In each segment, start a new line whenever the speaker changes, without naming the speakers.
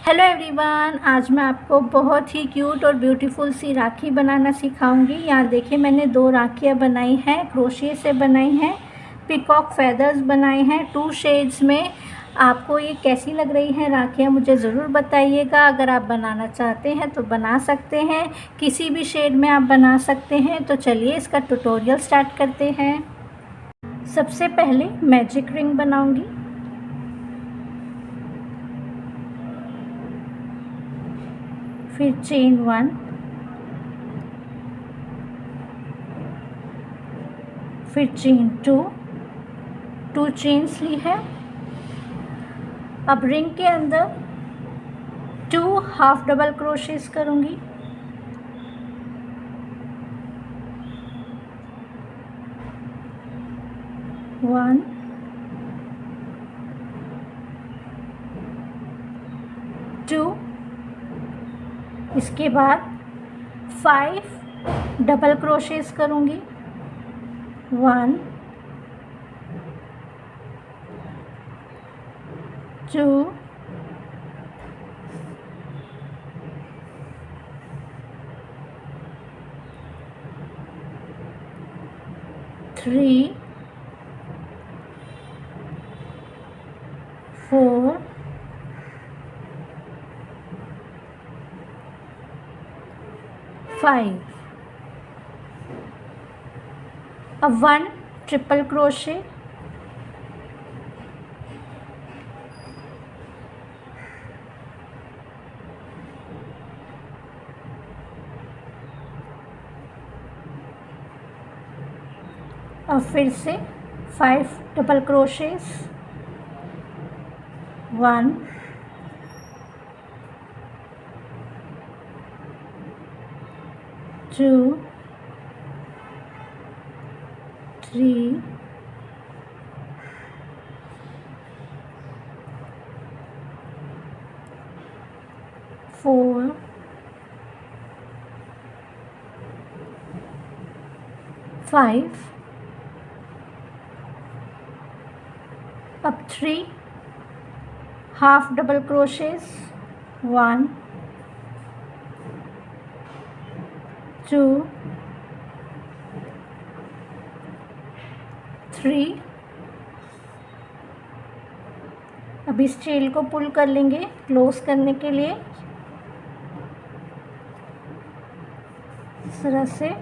Hello everyone, आज मैं आपको बहुत ही क्यूट और ब्यूटीफुल सी राखी बनाना सिखाऊंगी। यहाँ देखिए, मैंने 2 राखियाँ बनाई हैं, क्रोशिया से बनाई हैं, पीकॉक फेदर्स बनाए हैं 2 शेड्स में। आपको ये कैसी लग रही हैं राखियाँ मुझे ज़रूर बताइएगा। अगर आप बनाना चाहते हैं तो बना सकते हैं, किसी भी शेड में आप बना सकते हैं। तो चलिए इसका ट्यूटोरियल स्टार्ट करते हैं। सबसे पहले मैजिक रिंग बनाऊंगी। फिर चेन 1, फिर चेन 2 चेन्स ली है। अब रिंग के अंदर 2 हाफ डबल क्रोशेस करूंगी। वन, 2, इसके बाद 5 डबल क्रोशेस करूंगी। 1, 2, 3, 4, 5। अब 1 ट्रिपल क्रोशे, और फिर से 5 डबल क्रोशेस। 1, 2, 3, 4, 5। अब 3 हाफ डबल क्रोशेस। 1, 2, 3। अब इस चेन को पुल कर लेंगे क्लोज करने के लिए, इस तरह से।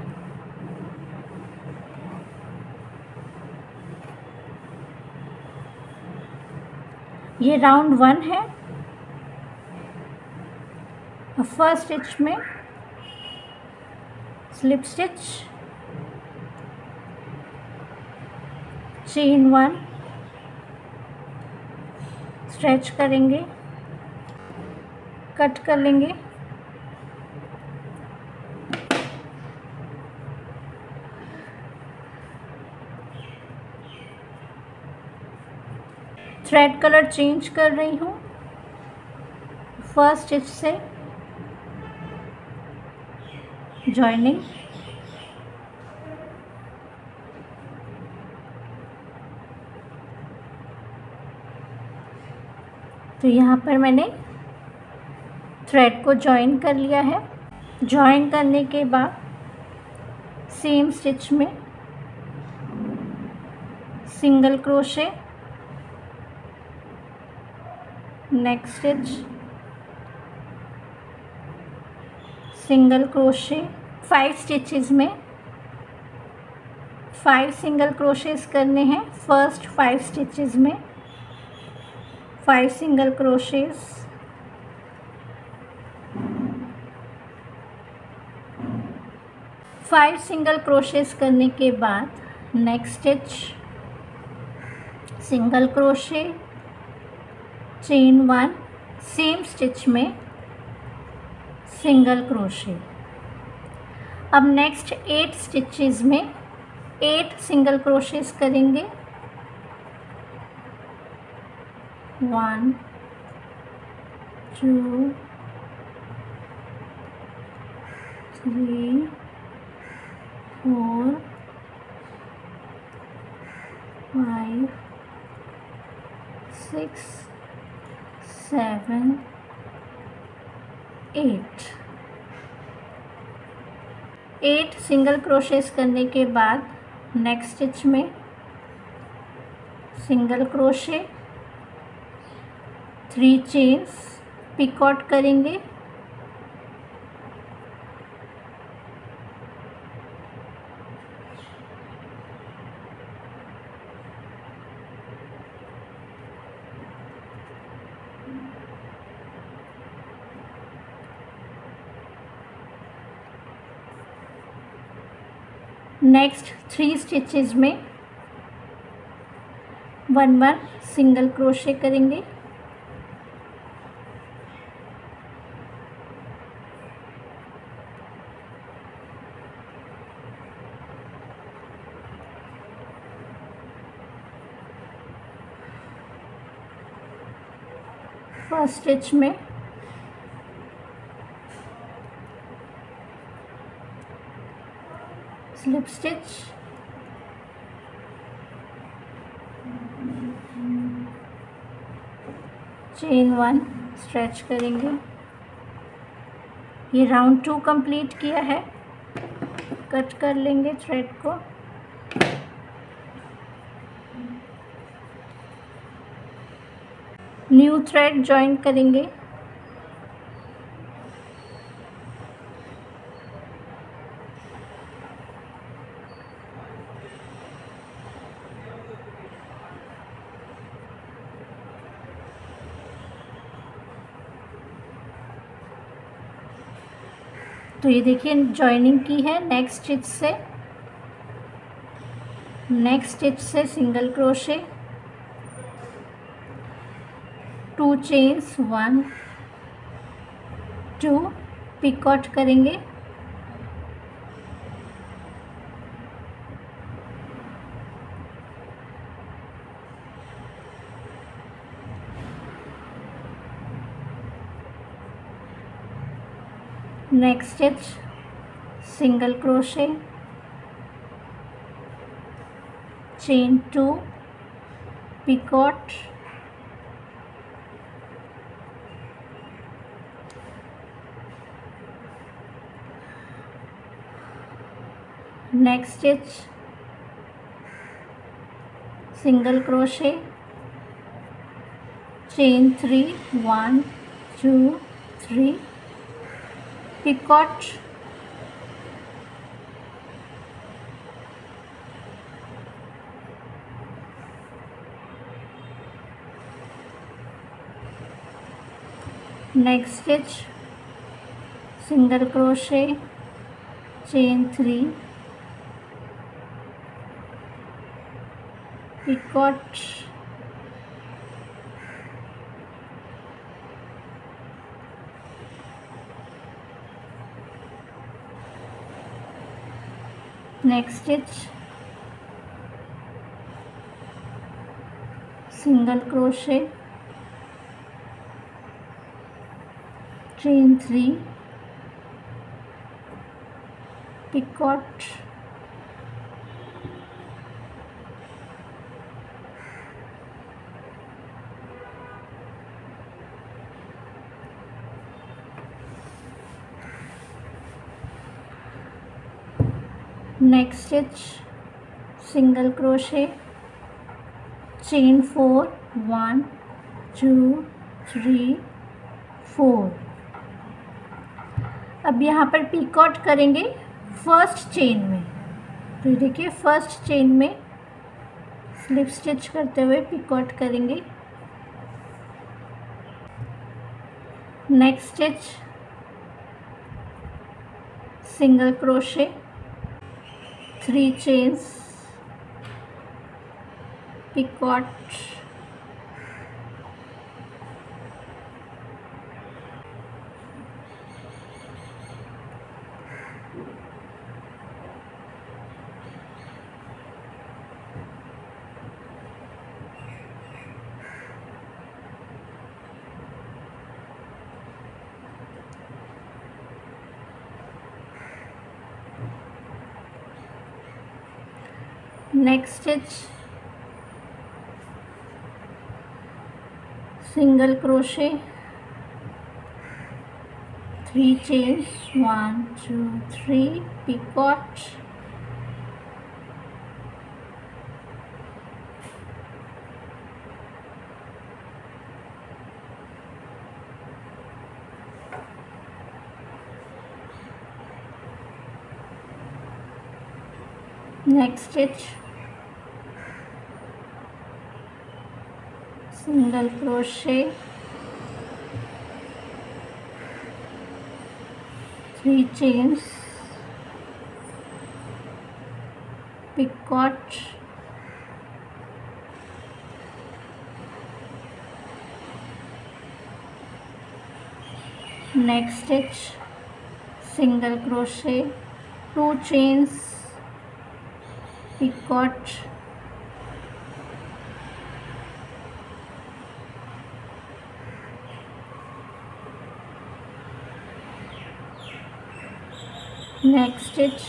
ये राउंड 1 है। अब फर्स्ट स्टिच में स्लिप स्टिच, चेन 1, स्ट्रेच करेंगे, कट कर लेंगे, थ्रेड कलर चेंज कर रही हूँ। फर्स्ट स्टिच से जॉइनिंग, तो यहाँ पर मैंने थ्रेड को जॉइन कर लिया है। जॉइन करने के बाद सेम स्टिच में single crochet, next stitch single crochet. 5 stitches में 5 सिंगल क्रोशेस करने हैं। फर्स्ट 5 स्टिचेस में 5 single crochets, five single crochets करने के बाद next stitch single crochet, chain 1, same stitch में सिंगल क्रोशे। अब नेक्स्ट 8 स्टिचेस में 8 सिंगल क्रोशेस करेंगे। 1, 2, 3, 4, 5, 6, 7, 8 सिंगल क्रोशेस करने के बाद नेक्स्ट स्टिच में सिंगल क्रोशे, 3 चेन्स, पिकॉट करेंगे, नेक्स्ट 3 स्टिचेस में 1 सिंगल क्रोशे करेंगे, फर्स्ट स्टिच में स्लिप स्टिच, चेन 1 स्ट्रेच करेंगे। ये राउंड 2 कंप्लीट किया है, कट कर लेंगे थ्रेड को, न्यू थ्रेड जॉइन करेंगे, तो ये देखिए जॉइनिंग की है। नेक्स्ट स्टिच से सिंगल क्रोशे, 2 चेन्स, 1 2, पिकॉट करेंगे, next stitch single crochet, chain 2, picot, next stitch single crochet, chain 3, 1 2 3, picot, next stitch single crochet, chain 3, picot, next stitch single crochet, chain 3, picot, next stitch single crochet, chain 4, 1 2 3 4। अब यहाँ पर picot करेंगे first chain में, तो देखिए first chain में slip stitch करते हुए पिकॉट करेंगे, next stitch single crochet, 3 chains, picot, next stitch single crochet, 3 chains, 1 2 3, picot, next stitch, single crochet, 3 chains, picot, next stitch, single crochet, 2 chains, picot, next stitch,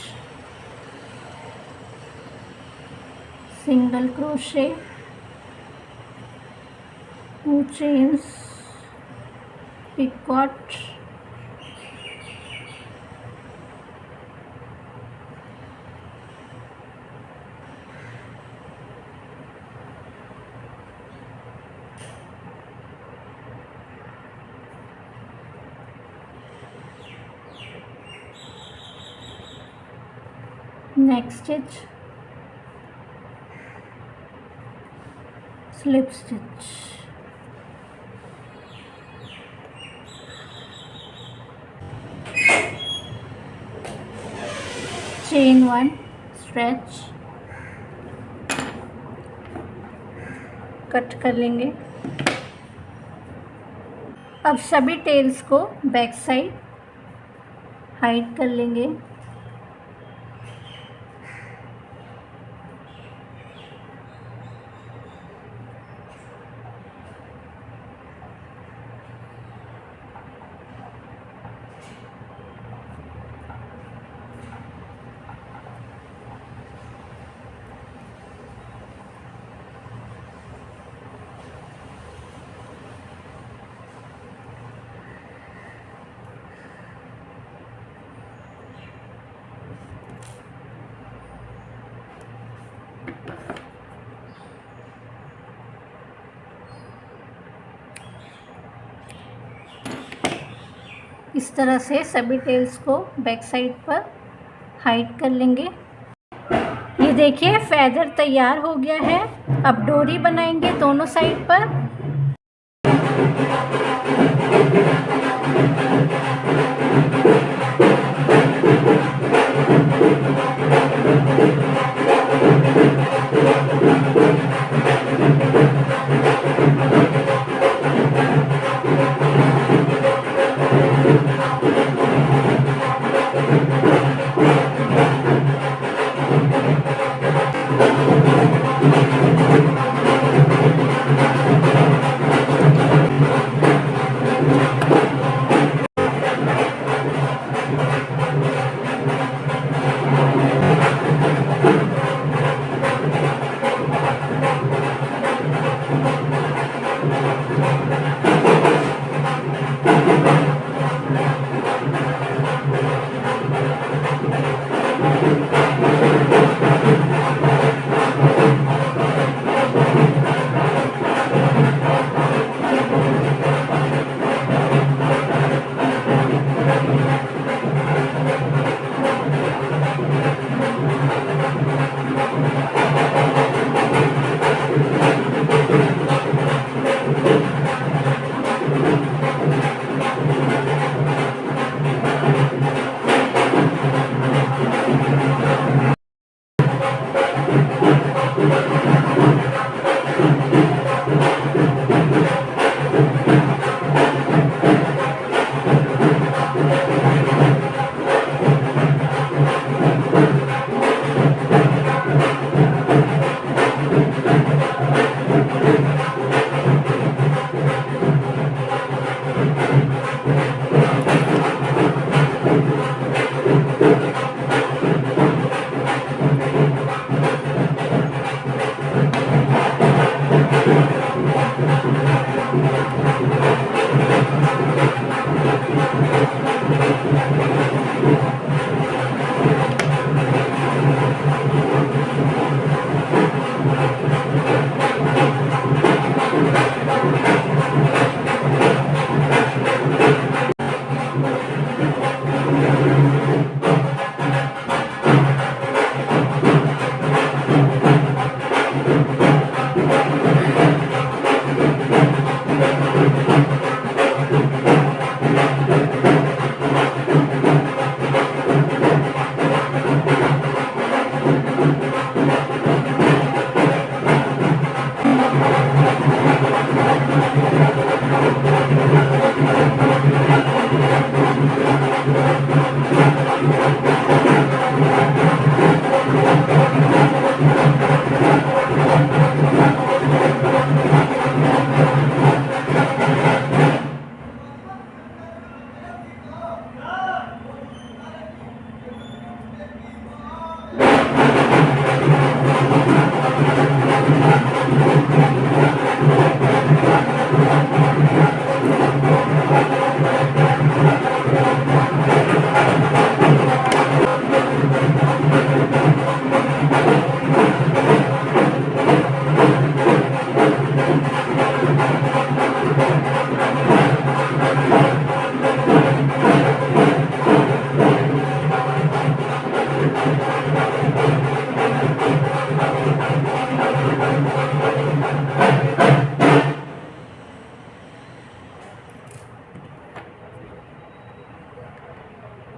single crochet, 2 chains, picot, next stitch, slip stitch, chain 1, stretch, cut कर लेंगे। अब सभी tales को back side high कर लेंगे। इस तरह से सभी टेल्स को बैक साइड पर हाइड कर लेंगे। ये देखिए फेदर तैयार हो गया है। अब डोरी बनाएंगे दोनों साइड पर।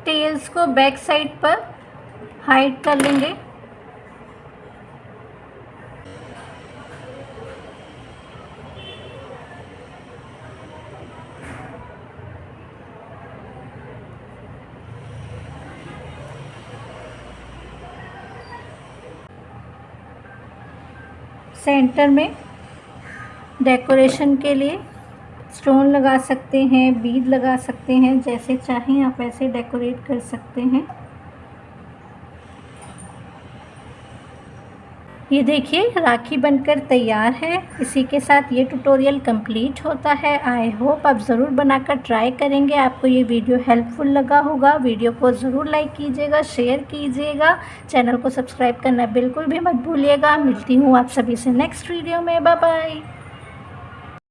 टेल्स को बैक साइड पर हाइड कर लेंगे। सेंटर में डेकोरेशन के लिए स्टोन लगा सकते हैं, बीड लगा सकते हैं, जैसे चाहें आप ऐसे डेकोरेट कर सकते हैं। ये देखिए राखी बनकर तैयार है। इसी के साथ ये ट्यूटोरियल कंप्लीट होता है। आई होप आप ज़रूर बनाकर ट्राई करेंगे। आपको ये वीडियो हेल्पफुल लगा होगा। वीडियो को ज़रूर लाइक कीजिएगा, शेयर कीजिएगा, चैनल को सब्सक्राइब करना बिल्कुल भी मत भूलिएगा। मिलती हूँ आप सभी से नेक्स्ट वीडियो में। Bye bye.